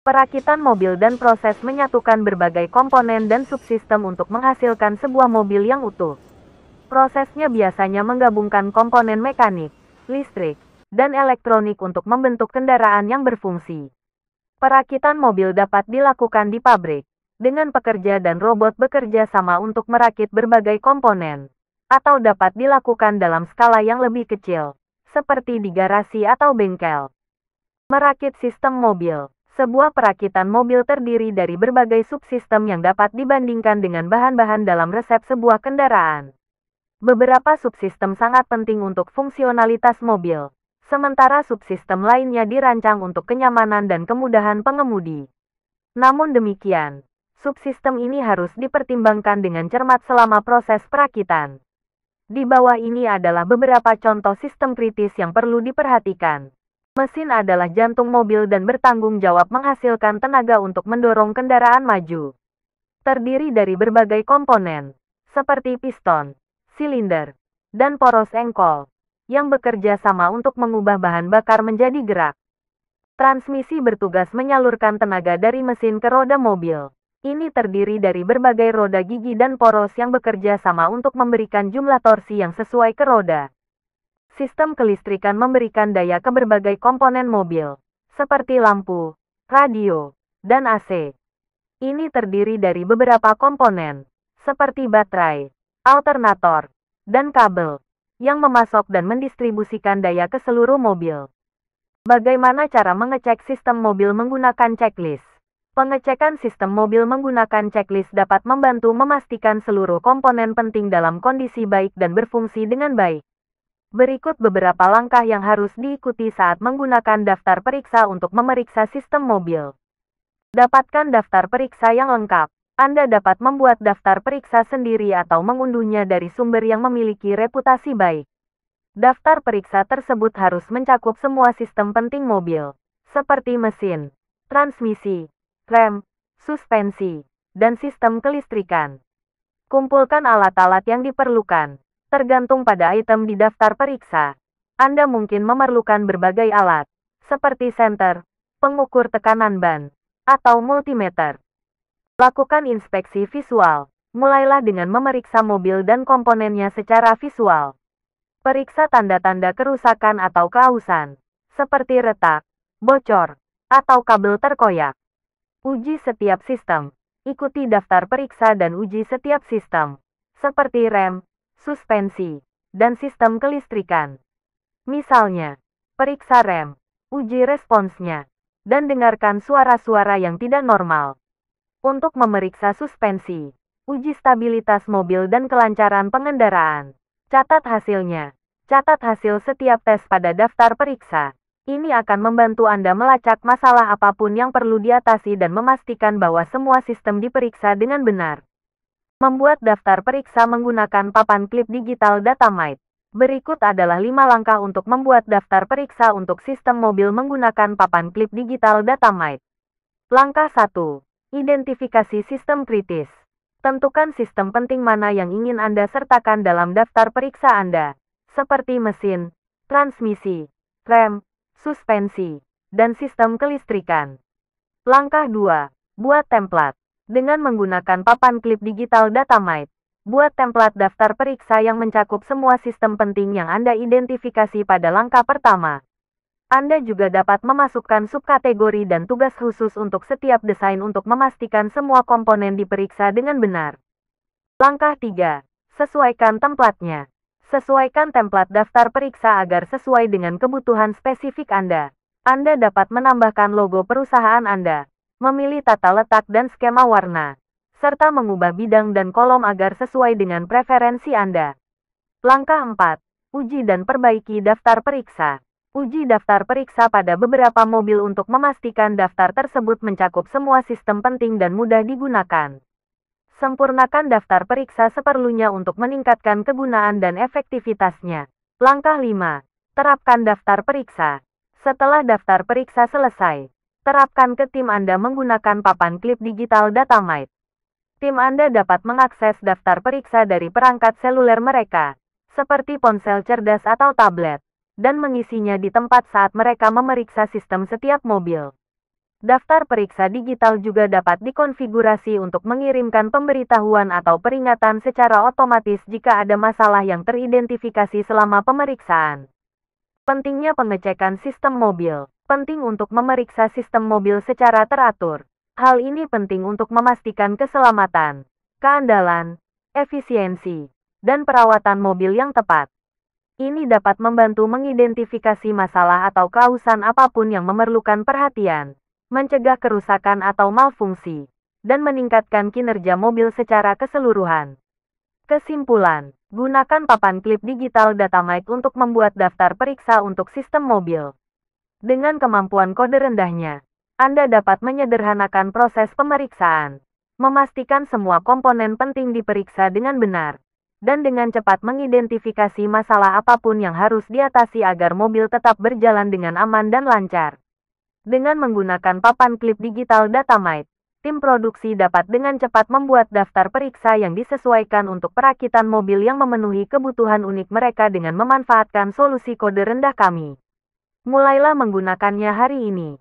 Perakitan mobil dan proses menyatukan berbagai komponen dan subsistem untuk menghasilkan sebuah mobil yang utuh. Prosesnya biasanya menggabungkan komponen mekanik, listrik, dan elektronik untuk membentuk kendaraan yang berfungsi. Perakitan mobil dapat dilakukan di pabrik, dengan pekerja dan robot bekerja sama untuk merakit berbagai komponen, atau dapat dilakukan dalam skala yang lebih kecil, seperti di garasi atau bengkel. Merakit sistem mobil. Sebuah perakitan mobil terdiri dari berbagai subsistem yang dapat dibandingkan dengan bahan-bahan dalam resep sebuah kendaraan. Beberapa subsistem sangat penting untuk fungsionalitas mobil, sementara subsistem lainnya dirancang untuk kenyamanan dan kemudahan pengemudi. Namun demikian, subsistem ini harus dipertimbangkan dengan cermat selama proses perakitan. Di bawah ini adalah beberapa contoh sistem kritis yang perlu diperhatikan. Mesin adalah jantung mobil dan bertanggung jawab menghasilkan tenaga untuk mendorong kendaraan maju. Terdiri dari berbagai komponen, seperti piston, silinder, dan poros engkol, yang bekerja sama untuk mengubah bahan bakar menjadi gerak. Transmisi bertugas menyalurkan tenaga dari mesin ke roda mobil. Ini terdiri dari berbagai roda gigi dan poros yang bekerja sama untuk memberikan jumlah torsi yang sesuai ke roda. Sistem kelistrikan memberikan daya ke berbagai komponen mobil, seperti lampu, radio, dan AC. Ini terdiri dari beberapa komponen, seperti baterai, alternator, dan kabel, yang memasok dan mendistribusikan daya ke seluruh mobil. Bagaimana cara mengecek sistem mobil menggunakan checklist? Pengecekan sistem mobil menggunakan checklist dapat membantu memastikan seluruh komponen penting dalam kondisi baik dan berfungsi dengan baik. Berikut beberapa langkah yang harus diikuti saat menggunakan daftar periksa untuk memeriksa sistem mobil. Dapatkan daftar periksa yang lengkap. Anda dapat membuat daftar periksa sendiri atau mengunduhnya dari sumber yang memiliki reputasi baik. Daftar periksa tersebut harus mencakup semua sistem penting mobil, seperti mesin, transmisi, rem, suspensi, dan sistem kelistrikan. Kumpulkan alat-alat yang diperlukan. Tergantung pada item di daftar periksa, Anda mungkin memerlukan berbagai alat, seperti senter, pengukur tekanan ban, atau multimeter. Lakukan inspeksi visual. Mulailah dengan memeriksa mobil dan komponennya secara visual. Periksa tanda-tanda kerusakan atau keausan, seperti retak, bocor, atau kabel terkoyak. Uji setiap sistem. Ikuti daftar periksa dan uji setiap sistem, seperti rem, suspensi, dan sistem kelistrikan. Misalnya, periksa rem, uji responsnya, dan dengarkan suara-suara yang tidak normal. Untuk memeriksa suspensi, uji stabilitas mobil dan kelancaran pengendaraan. Catat hasilnya. Catat hasil setiap tes pada daftar periksa. Ini akan membantu Anda melacak masalah apapun yang perlu diatasi dan memastikan bahwa semua sistem diperiksa dengan benar. Membuat daftar periksa menggunakan papan klip digital Datamite. Berikut adalah 5 langkah untuk membuat daftar periksa untuk sistem mobil menggunakan papan klip digital Datamite. Langkah 1. Identifikasi sistem kritis. Tentukan sistem penting mana yang ingin Anda sertakan dalam daftar periksa Anda, seperti mesin, transmisi, rem, suspensi, dan sistem kelistrikan. Langkah 2. Buat template. Dengan menggunakan papan klip digital Datamite, buat template daftar periksa yang mencakup semua sistem penting yang Anda identifikasi pada langkah pertama. Anda juga dapat memasukkan subkategori dan tugas khusus untuk setiap desain untuk memastikan semua komponen diperiksa dengan benar. Langkah 3. Sesuaikan templatenya. Sesuaikan template daftar periksa agar sesuai dengan kebutuhan spesifik Anda. Anda dapat menambahkan logo perusahaan Anda, memilih tata letak dan skema warna, serta mengubah bidang dan kolom agar sesuai dengan preferensi Anda. Langkah 4. Uji dan perbaiki daftar periksa. Uji daftar periksa pada beberapa mobil untuk memastikan daftar tersebut mencakup semua sistem penting dan mudah digunakan. Sempurnakan daftar periksa seperlunya untuk meningkatkan kegunaan dan efektivitasnya. Langkah 5. Terapkan daftar periksa. Setelah daftar periksa selesai, terapkan ke tim Anda menggunakan papan klip digital Datamite. Tim Anda dapat mengakses daftar periksa dari perangkat seluler mereka, seperti ponsel cerdas atau tablet, dan mengisinya di tempat saat mereka memeriksa sistem setiap mobil. Daftar periksa digital juga dapat dikonfigurasi untuk mengirimkan pemberitahuan atau peringatan secara otomatis jika ada masalah yang teridentifikasi selama pemeriksaan. Pentingnya pengecekan sistem mobil. Penting untuk memeriksa sistem mobil secara teratur. Hal ini penting untuk memastikan keselamatan, keandalan, efisiensi, dan perawatan mobil yang tepat. Ini dapat membantu mengidentifikasi masalah atau kelausan apapun yang memerlukan perhatian, mencegah kerusakan atau malfungsi, dan meningkatkan kinerja mobil secara keseluruhan. Kesimpulan, gunakan papan klip digital Datamic untuk membuat daftar periksa untuk sistem mobil. Dengan kemampuan kode rendahnya, Anda dapat menyederhanakan proses pemeriksaan, memastikan semua komponen penting diperiksa dengan benar, dan dengan cepat mengidentifikasi masalah apapun yang harus diatasi agar mobil tetap berjalan dengan aman dan lancar. Dengan menggunakan papan klip digital Datamic, tim produksi dapat dengan cepat membuat daftar periksa yang disesuaikan untuk perakitan mobil yang memenuhi kebutuhan unik mereka dengan memanfaatkan solusi kode rendah kami. Mulailah menggunakannya hari ini.